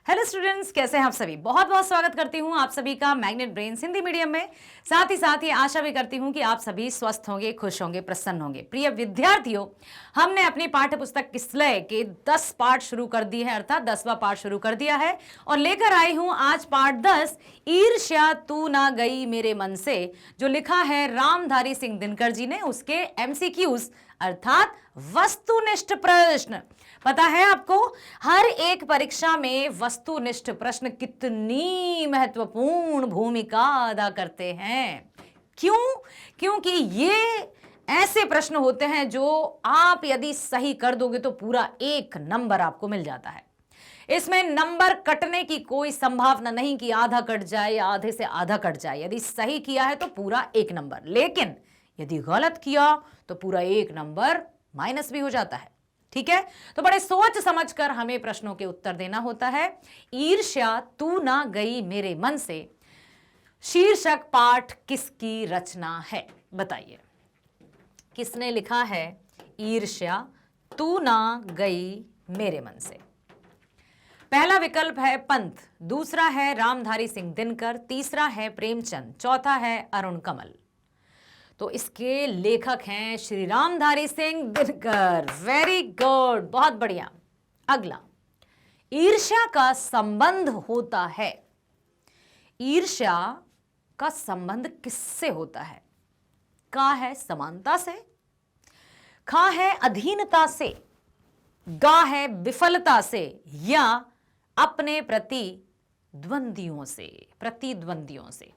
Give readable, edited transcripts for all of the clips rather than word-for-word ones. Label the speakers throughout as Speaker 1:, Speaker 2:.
Speaker 1: Hello students, कैसे हैं आप सभी। बहुत बहुत स्वागत करती हूं आप सभी का मैग्नेट ब्रेन्स हिंदी मीडियम में। साथ ही आशा भी करती हूं कि आप सभी स्वस्थ होंगे, खुश होंगे, प्रसन्न होंगे। प्रिय विद्यार्थियों, हमने अपनी पाठ्य पुस्तक किसलय के 10 पाठ शुरू कर दिए हैं, अर्थात 10वां पाठ शुरू कर दिया है और लेकर आई हूं आज पाठ 10, ईर्ष्या तू ना गई मेरे मन से, जो लिखा है रामधारी सिंह दिनकर जी ने। उसके एमसीक्यूज अर्थात वस्तुनिष्ठ प्रश्न। पता है आपको, हर एक परीक्षा में वस्तुनिष्ठ प्रश्न कितनी महत्वपूर्ण भूमिका अदा करते हैं। क्यों? क्योंकि ये ऐसे प्रश्न होते हैं जो आप यदि सही कर दोगे तो पूरा 1 नंबर आपको मिल जाता है। इसमें नंबर कटने की कोई संभावना नहीं कि आधा कट जाए या आधे से आधा कट जाए। यदि सही किया है तो पूरा 1 नंबर, लेकिन यदि गलत किया तो पूरा 1 नंबर माइनस भी हो जाता है। ठीक है, तो बड़े सोच समझकर हमें प्रश्नों के उत्तर देना होता है। ईर्ष्या तू ना गई मेरे मन से शीर्षक पाठ किसकी रचना है, बताइए किसने लिखा है ईर्ष्या तू ना गई मेरे मन से। पहला विकल्प है पंत, दूसरा है रामधारी सिंह दिनकर, तीसरा है प्रेमचंद, चौथा है अरुण कमल। तो इसके लेखक हैं श्री रामधारी सिंह दिनकर। वेरी गुड, बहुत बढ़िया। अगला, ईर्ष्या का संबंध होता है। ईर्ष्या का संबंध किससे होता है? का है समानता से, खा है अधीनता से, गा है विफलता से, या अपने प्रतिद्वंदियों से।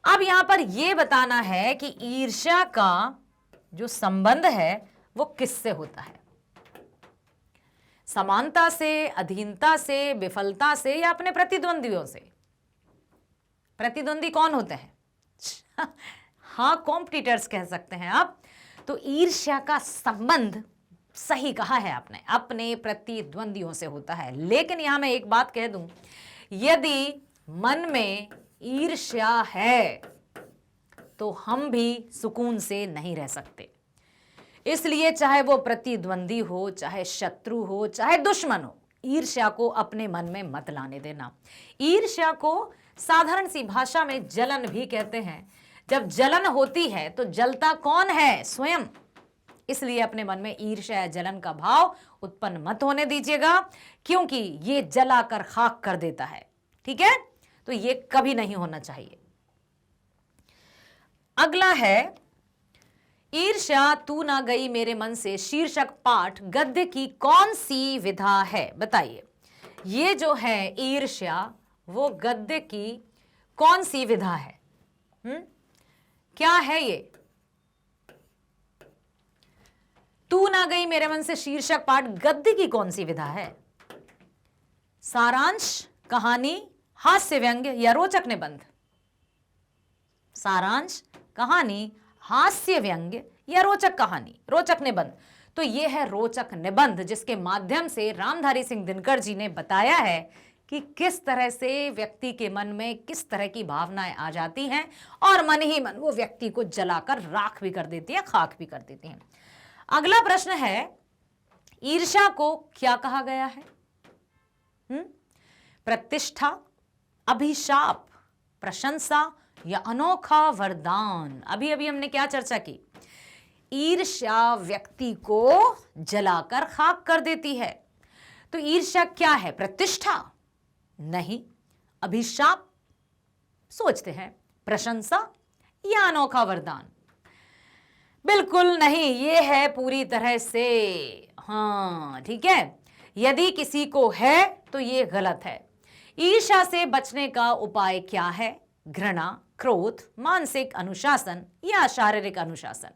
Speaker 1: अब यहां पर यह बताना है कि ईर्ष्या का जो संबंध है वो किससे होता है, समानता से, अधीनता से, विफलता से, या अपने प्रतिद्वंदियों से। प्रतिद्वंदी कौन होते हैं? हाँ, कॉम्पिटिटर्स कह सकते हैं आप। तो ईर्ष्या का संबंध सही कहा है आपने, अपने प्रतिद्वंदियों से होता है। लेकिन यहां मैं एक बात कह दूं, यदि मन में ईर्ष्या है तो हम भी सुकून से नहीं रह सकते। इसलिए चाहे वो प्रतिद्वंदी हो, चाहे शत्रु हो, चाहे दुश्मन हो, ईर्ष्या को अपने मन में मत लाने देना। ईर्ष्या को साधारण सी भाषा में जलन भी कहते हैं। जब जलन होती है तो जलता कौन है? स्वयं। इसलिए अपने मन में ईर्ष्या या जलन का भाव उत्पन्न मत होने दीजिएगा, क्योंकि ये जलाकर खाक कर देता है। ठीक है, तो ये कभी नहीं होना चाहिए। अगला है, ईर्ष्या तू ना गई मेरे मन से शीर्षक पाठ गद्य की कौन सी विधा है, बताइए। ये जो है ईर्ष्या, वो गद्य की कौन सी विधा है? क्या है ये? तू ना गई मेरे मन से शीर्षक पाठ गद्य की कौन सी विधा है? सारांश, कहानी, हास्य व्यंग्य या रोचक निबंध? सारांश, कहानी, हास्य व्यंग्य या रोचक निबंध? तो यह है रोचक निबंध, जिसके माध्यम से रामधारी सिंह दिनकर जी ने बताया है कि किस तरह से व्यक्ति के मन में किस तरह की भावनाएं आ जाती हैं और मन ही मन वो व्यक्ति को जलाकर राख भी कर देती है, खाक भी कर देती हैं। अगला प्रश्न है, ईर्ष्या को क्या कहा गया है? प्रतिष्ठा, अभिशाप, प्रशंसा या अनोखा वरदान? अभी हमने क्या चर्चा की? ईर्ष्या व्यक्ति को जलाकर खाक कर देती है। तो ईर्ष्या क्या है? प्रतिष्ठा? नहीं। अभिशाप? सोचते हैं। प्रशंसा या अनोखा वरदान? बिल्कुल नहीं, ये है पूरी तरह से हाँ। ठीक है, यदि किसी को है तो ये गलत है। ईर्ष्या से बचने का उपाय क्या है? घृणा, क्रोध, मानसिक अनुशासन या शारीरिक अनुशासन?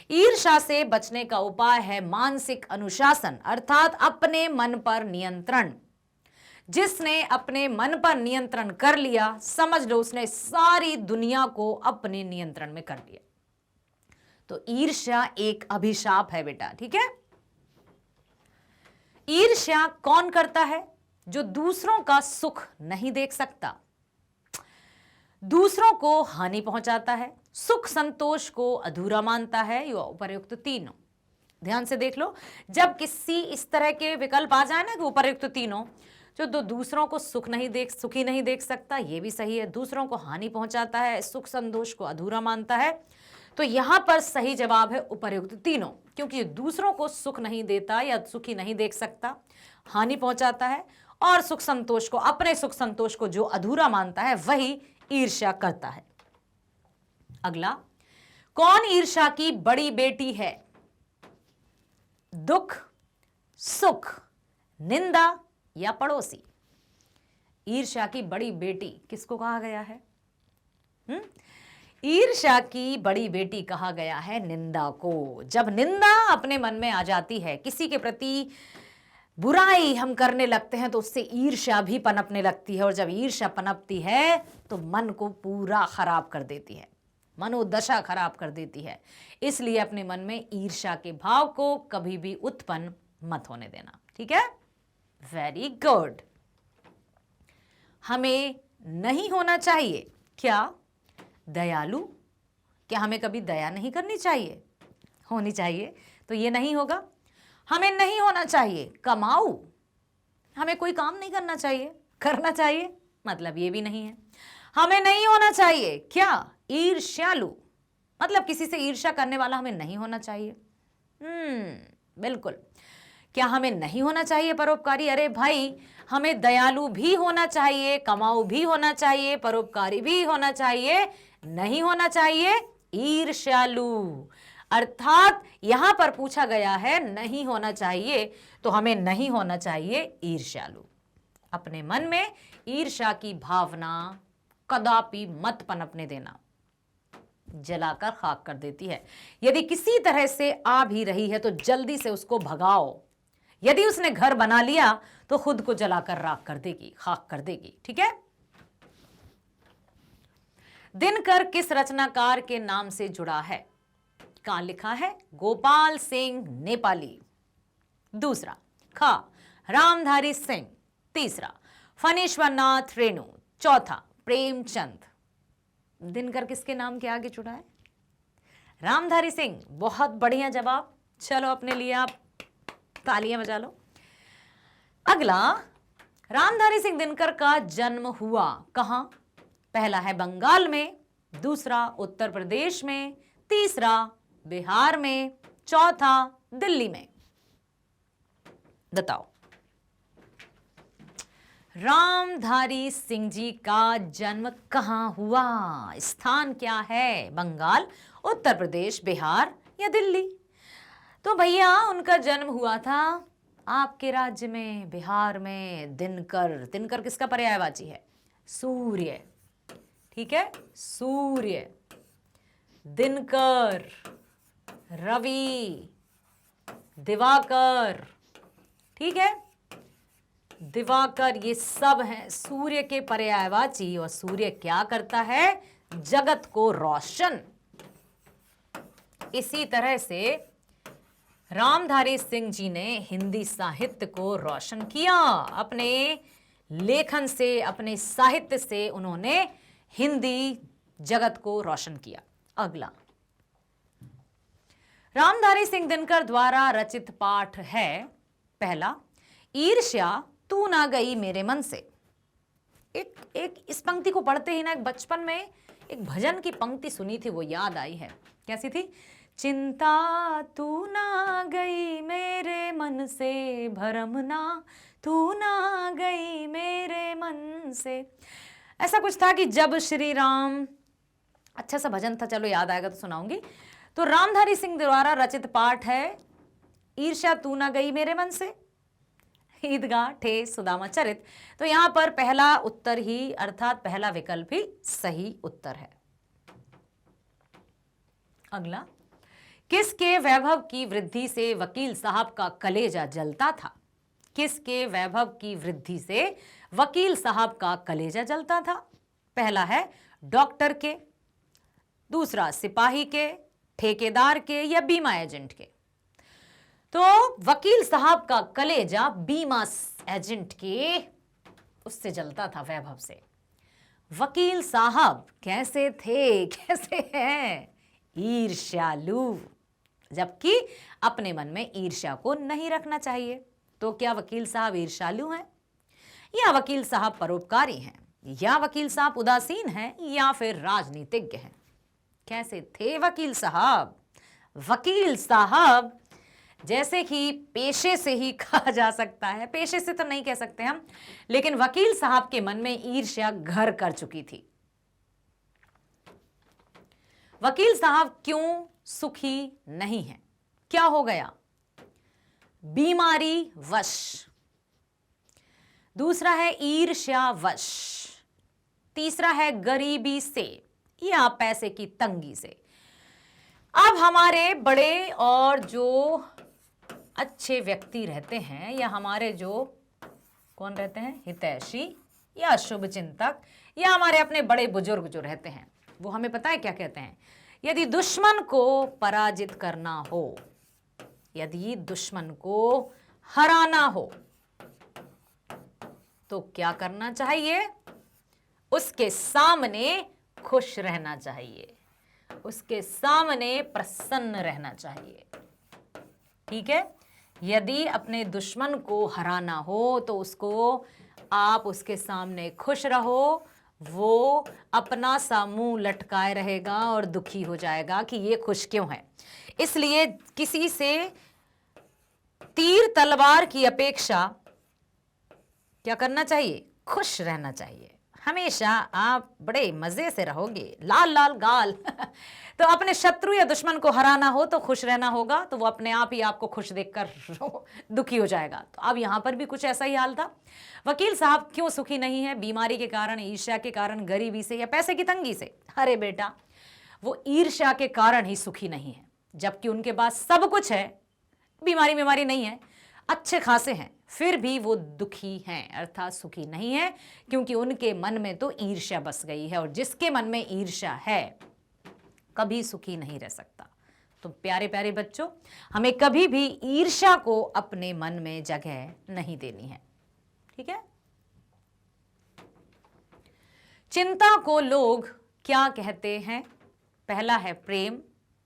Speaker 1: ईर्ष्या से बचने का उपाय है मानसिक अनुशासन, अर्थात अपने मन पर नियंत्रण। जिसने अपने मन पर नियंत्रण कर लिया, समझ लो उसने सारी दुनिया को अपने नियंत्रण में कर लिया। तो ईर्ष्या एक अभिशाप है बेटा। ठीक है, ईर्ष्या कौन करता है? जो दूसरों का सुख नहीं देख सकता, दूसरों को हानि पहुंचाता है, सुख संतोष को अधूरा मानता है, या उपर्युक्त तीनों। ध्यान से देख लो, जब किसी इस तरह के विकल्प आ जाए ना कि उपर्युक्त तीनों, जो दूसरों को सुखी नहीं देख सकता, ये भी सही है। दूसरों को हानि पहुंचाता है, सुख संतोष को अधूरा मानता है। तो यहां पर सही जवाब है उपर्युक्त तीनों, क्योंकि दूसरों को सुख नहीं देता या सुखी नहीं देख सकता, हानि पहुंचाता है, और सुख संतोष को, अपने सुख संतोष को जो अधूरा मानता है वही ईर्ष्या करता है। अगला, कौन ईर्ष्या की बड़ी बेटी है? दुख, सुख, निंदा या पड़ोसी? ईर्ष्या की बड़ी बेटी किसको कहा गया है? ईर्ष्या की बड़ी बेटी कहा गया है निंदा को। जब निंदा अपने मन में आ जाती है, किसी के प्रति बुराई हम करने लगते हैं, तो उससे ईर्ष्या भी पनपने लगती है, और जब ईर्ष्या पनपती है तो मन को पूरा खराब कर देती है, मनोदशा खराब कर देती है। इसलिए अपने मन में ईर्ष्या के भाव को कभी भी उत्पन्न मत होने देना, ठीक है? Very good. हमें नहीं होना चाहिए क्या? दयालु। क्या हमें कभी दया नहीं करनी चाहिए? होनी चाहिए। तो ये नहीं होगा। हमें नहीं होना चाहिए कमाऊ। हमें कोई काम नहीं करना चाहिए, करना चाहिए, मतलब ये भी नहीं है। हमें नहीं होना चाहिए क्या? ईर्ष्यालु, मतलब किसी से ईर्ष्या करने वाला हमें नहीं होना चाहिए। बिल्कुल। क्या हमें नहीं होना चाहिए परोपकारी? अरे भाई, हमें दयालु भी होना चाहिए, कमाऊ भी होना चाहिए, परोपकारी भी होना चाहिए, नहीं होना चाहिए ईर्ष्यालु। अर्थात यहां पर पूछा गया है नहीं होना चाहिए, तो हमें नहीं होना चाहिए ईर्ष्यालु। अपने मन में ईर्ष्या की भावना कदापि मत पनपने देना, जलाकर खाक कर देती है। यदि किसी तरह से आ भी रही है तो जल्दी से उसको भगाओ। यदि उसने घर बना लिया तो खुद को जलाकर राख कर देगी, खाक कर देगी, ठीक है? दिनकर किस रचनाकार के नाम से जुड़ा है? कहां लिखा है? गोपाल सिंह नेपाली। दूसरा, ख रामधारी सिंह। तीसरा, फणीश्वर नाथ रेणु। चौथा, प्रेमचंद। दिनकर किसके नाम के आगे जुड़ा है? रामधारी सिंह। बहुत बढ़िया जवाब। चलो अपने लिए आप तालियां बजा लो। अगला, रामधारी सिंह दिनकर का जन्म हुआ कहां? पहला है बंगाल में, दूसरा उत्तर प्रदेश में, तीसरा बिहार में, चौथा दिल्ली में। बताओ। रामधारी सिंह जी का जन्म कहां हुआ? स्थान क्या है? बंगाल, उत्तर प्रदेश, बिहार या दिल्ली? तो भैया उनका जन्म हुआ था आपके राज्य में, बिहार में। दिनकर, दिनकर किसका पर्यायवाची है? सूर्य, ठीक है? सूर्य, दिनकर, रवि, दिवाकर, ठीक है? दिवाकर, ये सब हैं सूर्य के पर्यायवाची। और सूर्य क्या करता है? जगत को रोशन। इसी तरह से रामधारी सिंह जी ने हिंदी साहित्य को रोशन किया। अपने लेखन से, अपने साहित्य से उन्होंने हिंदी जगत को रोशन किया। अगला, रामधारी सिंह दिनकर द्वारा रचित पाठ है। पहला, ईर्ष्या तू ना गई मेरे मन से। एक इस पंक्ति को पढ़ते ही ना, एक बचपन में एक भजन की पंक्ति सुनी थी, वो याद आई है। कैसी थी? चिंता तू ना गई मेरे मन से, भरम ना तू ना गई मेरे मन से। ऐसा कुछ था कि जब श्री राम, अच्छा सा भजन था, चलो याद आएगा तो सुनाऊंगी। तो रामधारी सिंह द्वारा रचित पाठ है ईर्ष्या तू ना गई मेरे मन से, ईदगाह ठे सुदामा चरित। तो यहां पर पहला उत्तर ही, अर्थात पहला विकल्प ही सही उत्तर है। अगला, किसके वैभव की वृद्धि से वकील साहब का कलेजा जलता था? किसके वैभव की वृद्धि से वकील साहब का कलेजा जलता था? पहला है डॉक्टर के, दूसरा सिपाही के, ठेकेदार के या बीमा एजेंट के? तो वकील साहब का कलेजा बीमा एजेंट के उससे जलता था, वैभव से। वकील साहब कैसे थे, कैसे हैं? ईर्ष्यालु, जबकि अपने मन में ईर्ष्या को नहीं रखना चाहिए। तो क्या वकील साहब ईर्ष्यालु हैं? या वकील साहब परोपकारी हैं, या वकील साहब उदासीन हैं, या फिर राजनीतिज्ञ हैं? कैसे थे वकील साहब? वकील साहब जैसे कि पेशे से ही कहा जा सकता है, पेशे से तो नहीं कह सकते हम, लेकिन वकील साहब के मन में ईर्ष्या घर कर चुकी थी। वकील साहब क्यों सुखी नहीं हैं? क्या हो गया? बीमारी वश, दूसरा है ईर्ष्या वश, तीसरा है गरीबी से या पैसे की तंगी से। अब हमारे बड़े और जो अच्छे व्यक्ति रहते हैं, या हमारे जो कौन रहते हैं, हितैषी या शुभ चिंतक, या हमारे अपने बड़े बुजुर्ग जो रहते हैं, वो हमें पता है क्या कहते हैं? यदि दुश्मन को पराजित करना हो, यदि दुश्मन को हराना हो, तो क्या करना चाहिए? उसके सामने खुश रहना चाहिए, उसके सामने प्रसन्न रहना चाहिए। ठीक है? यदि अपने दुश्मन को हराना हो तो आप उसके सामने खुश रहो, वो अपना सा मुंह लटकाए रहेगा और दुखी हो जाएगा कि ये खुश क्यों है। इसलिए किसी से तीर तलवार की अपेक्षा क्या करना चाहिए? खुश रहना चाहिए। हमेशा आप बड़े मजे से रहोगे, लाल लाल गाल तो अपने शत्रु या दुश्मन को हराना हो तो खुश रहना होगा, तो वो अपने आप ही आपको खुश देखकर दुखी हो जाएगा। तो अब यहां पर भी कुछ ऐसा ही हाल था। वकील साहब क्यों सुखी नहीं है? बीमारी के कारण, ईर्ष्या के कारण, गरीबी से या पैसे की तंगी से? अरे बेटा, वो ईर्ष्या के कारण ही सुखी नहीं है, जबकि उनके पास सब कुछ है, बीमारी नहीं है, अच्छे खासे हैं, फिर भी वो दुखी हैं, अर्थात सुखी नहीं है, क्योंकि उनके मन में तो ईर्ष्या बस गई है, और जिसके मन में ईर्ष्या है कभी सुखी नहीं रह सकता। तो प्यारे प्यारे बच्चों, हमें कभी भी ईर्ष्या को अपने मन में जगह नहीं देनी है। ठीक है? चिंता को लोग क्या कहते हैं? पहला है प्रेम,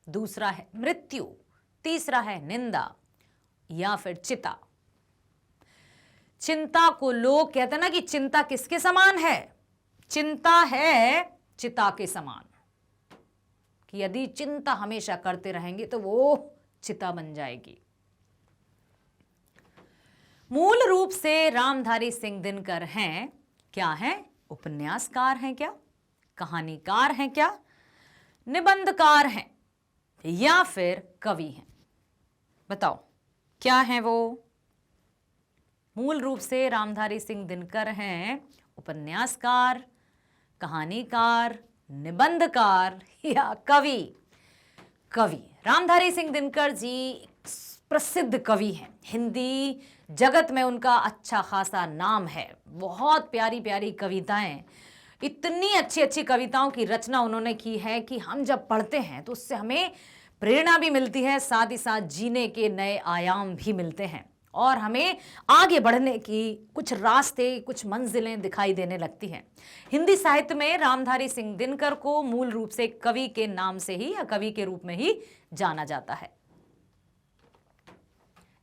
Speaker 1: दूसरा है मृत्यु, तीसरा है निंदा, या फिर चिता। चिंता को लोग कहते हैं ना कि चिंता किसके समान है? चिंता है चिता के समान, कि यदि चिंता हमेशा करते रहेंगे तो वो चिता बन जाएगी। मूल रूप से रामधारी सिंह दिनकर हैं क्या? हैं उपन्यासकार हैं क्या? कहानीकार हैं क्या? निबंधकार हैं या फिर कवि हैं? बताओ क्या हैं वो? मूल रूप से रामधारी सिंह दिनकर हैं उपन्यासकार, कहानीकार, निबंधकार या कवि? कवि। रामधारी सिंह दिनकर जी प्रसिद्ध कवि हैं, हिंदी जगत में उनका अच्छा खासा नाम है। बहुत प्यारी प्यारी कविताएं, इतनी अच्छी अच्छी कविताओं की रचना उन्होंने की है कि हम जब पढ़ते हैं तो उससे हमें प्रेरणा भी मिलती है, साथ ही साथ जीने के नए आयाम भी मिलते हैं, और हमें आगे बढ़ने की कुछ रास्ते, कुछ मंजिलें दिखाई देने लगती हैं। हिंदी साहित्य में रामधारी सिंह दिनकर को मूल रूप से कवि के नाम से ही या कवि के रूप में ही जाना जाता है।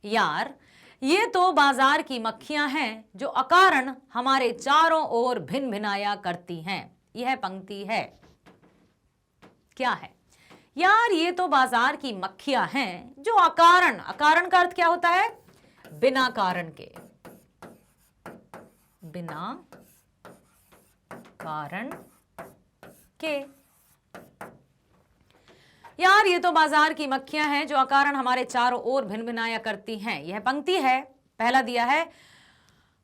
Speaker 1: यार, ये तो बाजार की मक्खियां हैं जो अकारण हमारे चारों ओर भिन भिनाया करती हैं। यह पंक्ति है, क्या है? यार, ये तो बाजार की मक्खियां हैं जो अकारण, अकारण का अर्थ क्या होता है? बिना कारण के, बिना कारण के। यार, ये तो बाजार की मक्खियां हैं जो अकारण हमारे चारों ओर भिन भिनाया करती हैं। यह पंक्ति है, पहला दिया है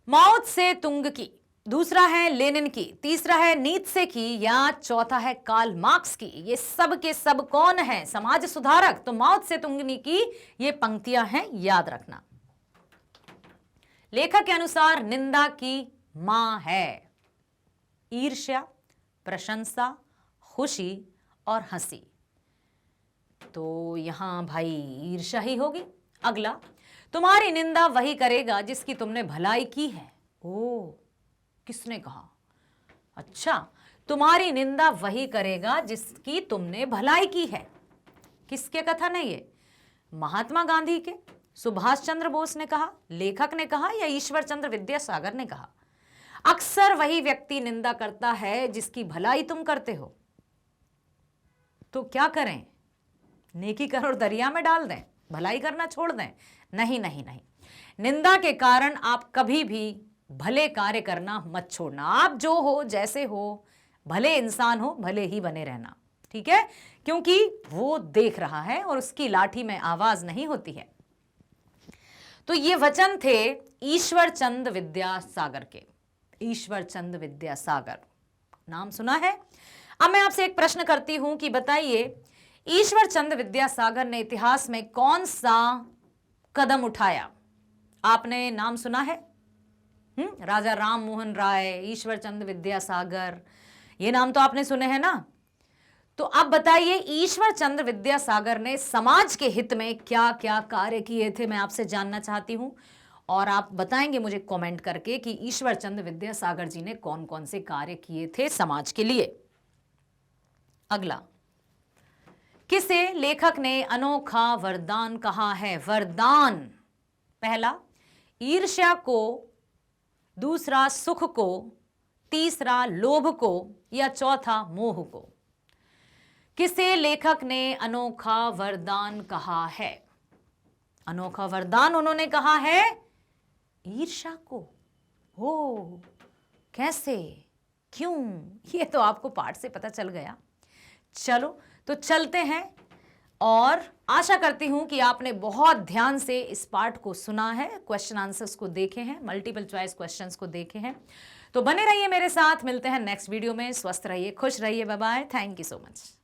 Speaker 1: माओ त्से तुंग की, दूसरा है लेनिन की, तीसरा है नीत्से की, या चौथा है कार्ल मार्क्स की। ये सब के सब कौन है? समाज सुधारक। तो माओ त्से तुंग की ये पंक्तियां हैं, याद रखना। लेखक के अनुसार निंदा की मां है ईर्ष्या, प्रशंसा, खुशी और हंसी। तो यहां भाई ईर्ष्या ही होगी। अगला, तुम्हारी निंदा वही करेगा जिसकी तुमने भलाई की है। ओ, किसने कहा? अच्छा, तुम्हारी निंदा वही करेगा जिसकी तुमने भलाई की है। किसके कथन है ये? महात्मा गांधी के, सुभाष चंद्र बोस ने कहा, लेखक ने कहा, या ईश्वर चंद्र विद्यासागर ने कहा? अक्सर वही व्यक्ति निंदा करता है जिसकी भलाई तुम करते हो। तो क्या करें? नेकी कर और दरिया में डाल दें, भलाई करना छोड़ दें? नहीं नहीं नहीं, निंदा के कारण आप कभी भी भले कार्य करना मत छोड़ना। आप जो हो, जैसे हो, भले इंसान हो, भले ही बने रहना, ठीक है? क्योंकि वो देख रहा है और उसकी लाठी में आवाज नहीं होती है। तो ये वचन थे ईश्वर चंद विद्यासागर के। ईश्वर चंद विद्यासागर नाम सुना है? अब मैं आपसे एक प्रश्न करती हूं कि बताइए, ईश्वर चंद विद्यासागर ने इतिहास में कौन सा कदम उठाया? आपने नाम सुना है? राजा राम मोहन राय, ईश्वर चंद विद्यासागर, ये नाम तो आपने सुने हैं ना? तो अब बताइए, ईश्वर चंद्र विद्यासागर ने समाज के हित में क्या क्या कार्य किए थे? मैं आपसे जानना चाहती हूं और आप बताएंगे मुझे कमेंट करके कि ईश्वर चंद्र विद्यासागर जी ने कौन कौन से कार्य किए थे समाज के लिए। अगला, किसे लेखक ने अनोखा वरदान कहा है? वरदान, पहला ईर्ष्या को, दूसरा सुख को, तीसरा लोभ को, या चौथा मोह को? किसे लेखक ने अनोखा वरदान कहा है? अनोखा वरदान उन्होंने कहा है ईर्ष्या को। हो, कैसे, क्यों? ये तो आपको पाठ से पता चल गया। चलो तो चलते हैं, और आशा करती हूं कि आपने बहुत ध्यान से इस पाठ को सुना है, क्वेश्चन आंसर्स को देखे हैं, मल्टीपल चॉइस क्वेश्चंस को देखे हैं। तो बने रहिए मेरे साथ, मिलते हैं नेक्स्ट वीडियो में। स्वस्थ रहिए, खुश रहिए, bye bye, thank you so much.